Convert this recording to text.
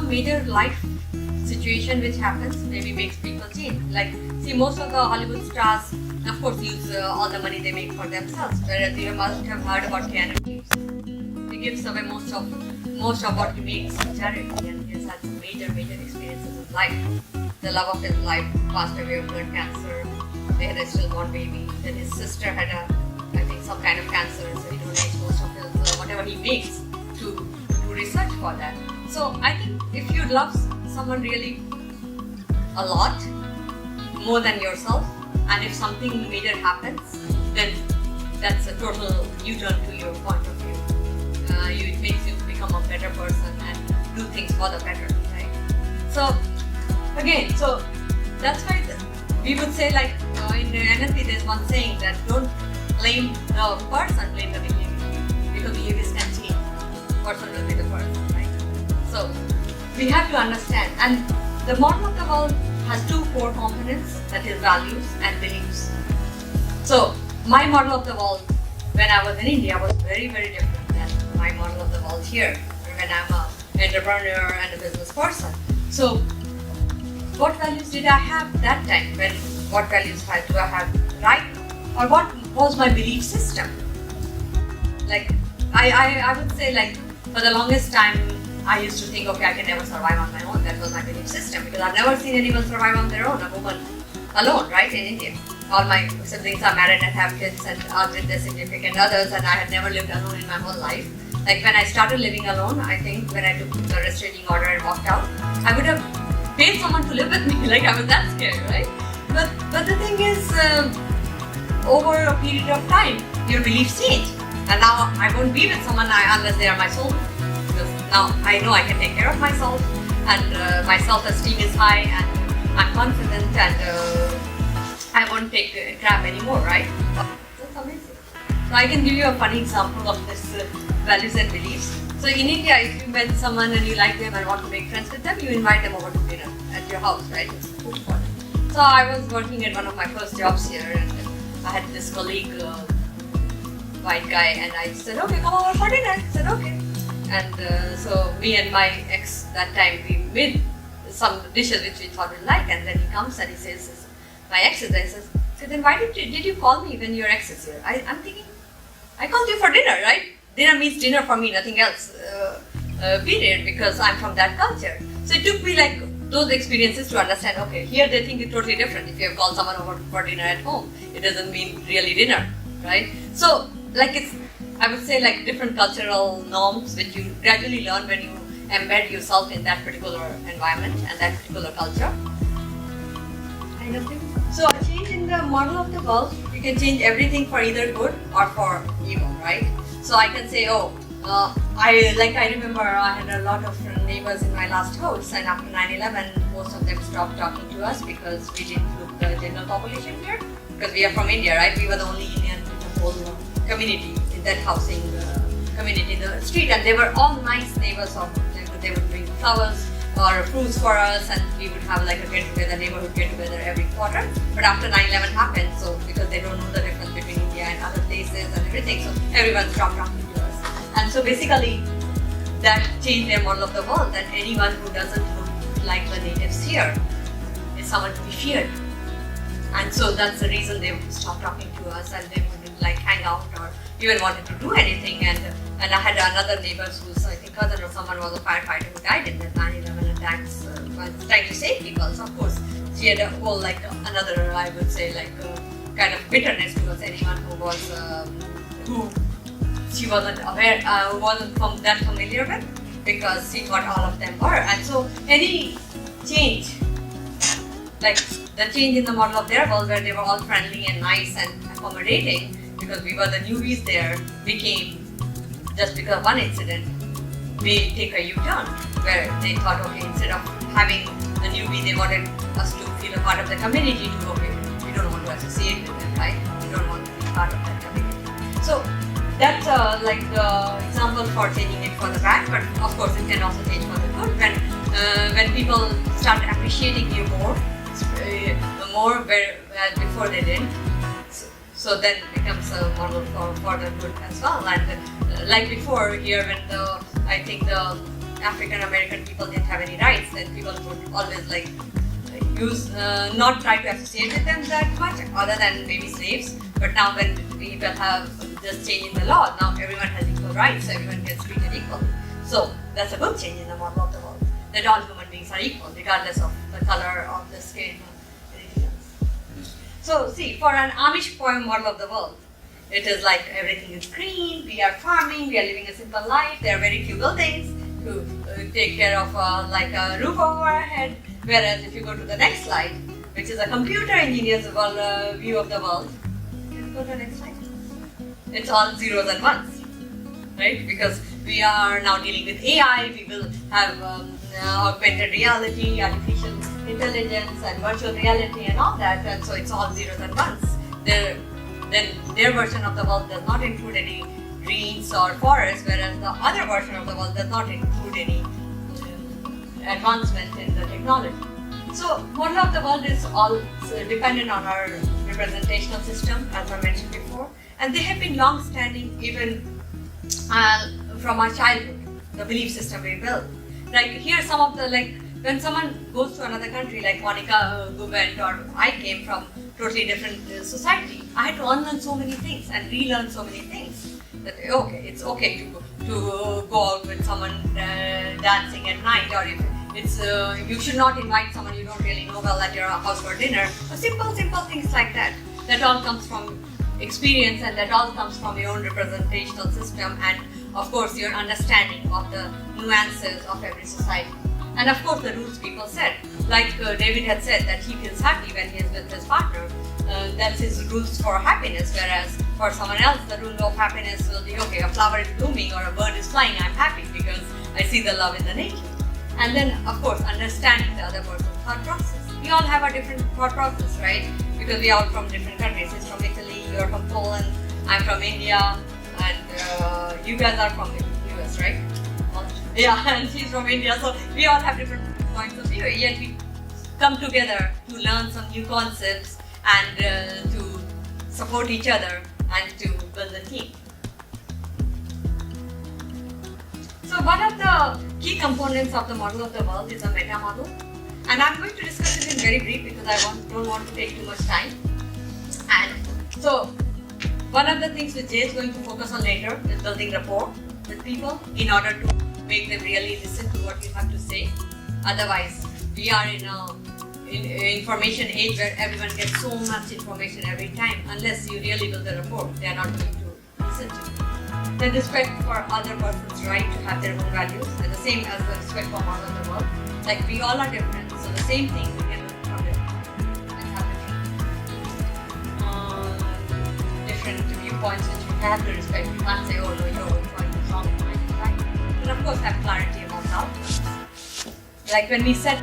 some major life situation which happens, maybe makes people change. Like, see, most of the Hollywood stars, of course, use all the money they make for themselves. Whereas you must have heard about Keanu Reeves. He gives away most of what he makes to charity, and he has had some major experiences in life. The love of his life passed away of blood cancer. They had a stillborn baby. Then his sister had I think some kind of cancer, so he donates most of his whatever he makes to research for that. So I think if you love someone really a lot, more than yourself, and if something major happens, then that's a total U-turn to your point of view. It makes you become a better person and do things for the better, right? So again, so that's why we would say, like, in NLP there's one saying that don't blame the person, blame the behavior, because behaviors can change. Person will be the person, right? So we have to understand, and the model of the world has two core components, that is values and beliefs. So my model of the world when I was in India was very different than my model of the world here when I'm an entrepreneur and a business person. So what values did I have that time? What values do I have right now? Or what was my belief system? Like, I would say, like, for the longest time I used to think, okay, I can never survive on my own. That was my belief system, because I've never seen anyone survive on their own, a woman alone, right, in India. All my siblings are married and have kids and are with their significant others, and I had never lived alone in my whole life. Like, when I started living alone, I think when I took the restraining order and walked out, I would have paid someone to live with me. Like, I was that scared, right? But the thing is, over a period of time, your beliefs change. And now I won't be with someone unless they are my soulmate. Because now I know I can take care of myself, and my self-esteem is high, and I'm confident, and I won't take crap anymore, right? That's amazing. So I can give you a funny example of this values and beliefs. So in India, if you met someone and you like them and want to make friends with them, you invite them over to dinner at your house, right? It's cook for them. So I was working at one of my first jobs here, and I had this colleague, white guy, and I said, okay, come over for dinner. He said, okay. And so me and my ex that time, we made some dishes which we thought we like, and then he comes and he says, my ex is there, he says, so then why did you call me when your ex is here? I'm thinking, I called you for dinner, right? Dinner means dinner for me, nothing else, period, because I'm from that culture. So it took me like those experiences to understand, okay, here they think it's totally different. If you have called someone over for dinner at home, it doesn't mean really dinner, right? So, like, it's, I would say, like, different cultural norms which you gradually learn when you embed yourself in that particular environment and that particular culture. Kind of thing. So a change in the model of the world, you can change everything for either good or for evil, right? So I can say, I remember I had a lot of neighbors in my last house, and after 9/11, most of them stopped talking to us because we didn't look the general population here. Because we are from India, right? We were the only Indian in the whole community, in that housing community in the street, and they were all nice neighbors of them. They would bring flowers or fruits for us, and we would have like a get-together, neighborhood get-together every quarter. But after 9/11 happened, so because they don't know the difference between India and other places and everything, so everyone stopped talking to us. And so basically, that changed their model of the world, that anyone who doesn't look like the natives here is someone to be feared. And so that's the reason they would stop talking to us, and they wouldn't like hang out or even wanted to do anything. And I had another neighbor whose, I think, cousin or someone was a firefighter who died in the 9/11 attacks, trying to save people. So of course, she had a whole, like, another, I would say, like, kind of bitterness towards anyone who was, who she wasn't aware, wasn't that familiar with, because she thought all of them were. And so any change, like the change in the model of their world, where they were all friendly and nice and accommodating, because we were the newbies there, became, just because of one incident, we take a U-turn, where they thought, okay, instead of having the newbie, they wanted us to feel a part of the community, to, okay, we don't want to associate with them, right? We don't want to be part of that community. So that's like the example for changing it for the bad, but of course it can also change for the good when people start appreciating you more where before they didn't. So then it becomes a model for the good as well. And like before here, when I think the African American people didn't have any rights, then people would always like use not try to associate with them that much, other than maybe slaves. But now when people have this change in the law, now everyone has equal rights, so everyone gets treated equally. So that's a good change in the model of the world, that all human beings are equal regardless of the color of the skin or anything else. So see, for an Amish poem model of the world, it is like everything is green, we are farming, we are living a simple life, there are very few buildings to take care of like a roof over our head. Whereas if you go to the next slide, which is a computer engineer's view of the world, can you go to the next slide? It's all zeros and ones, right? Because we are now dealing with AI, we will have augmented reality, artificial intelligence and virtual reality and all that, and so it's all zeros and ones. Then their version of the world does not include any greens or forests, whereas the other version of the world does not include any advancement in the technology. So model of the world is all dependent on our representational system, as I mentioned before, and they have been long-standing even from our childhood, the belief system we built. Like here some of the, like when someone goes to another country, like Monica who went, or I came from totally different society, I had to unlearn so many things and relearn so many things. That okay, it's okay to go out with someone dancing at night, or if it's you should not invite someone you don't really know well at your house for dinner. So simple things like that. That all comes from experience, and that all comes from your own representational system, and of course your understanding of the nuances of every society. And of course the rules people set. Like David had said that he feels happy when he is with his partner. That's his rules for happiness, whereas for someone else the rule of happiness will be, okay, a flower is blooming or a bird is flying, I'm happy because I see the love in the nature. And then of course understanding the other person's thought process. We all have a different thought process, right? Because we are all from different countries. He's from Italy, you're from Poland, I'm from India, and you guys are from the US, right? Yeah, and she's from India, so we all have different points of view, yet we come together to learn some new concepts and to support each other and to build a team. So one of the key components of the model of the world is a meta model, and I'm going to discuss it in very brief because I don't want to take too much time. And so one of the things which Jay is going to focus on later is building rapport with people in order to make them really listen to what you have to say. Otherwise, we are in an information age where everyone gets so much information every time. Unless you really build a rapport, they are not going to listen to you. Then respect for other person's right to have their own values, and the same as the respect for model of the world. Like we all are different, so the same thing we can learn from different. Let's have different viewpoints which we have to respect. We can't say, oh no, your point is wrong, mine is right. And of course have clarity about outcomes. Like when we set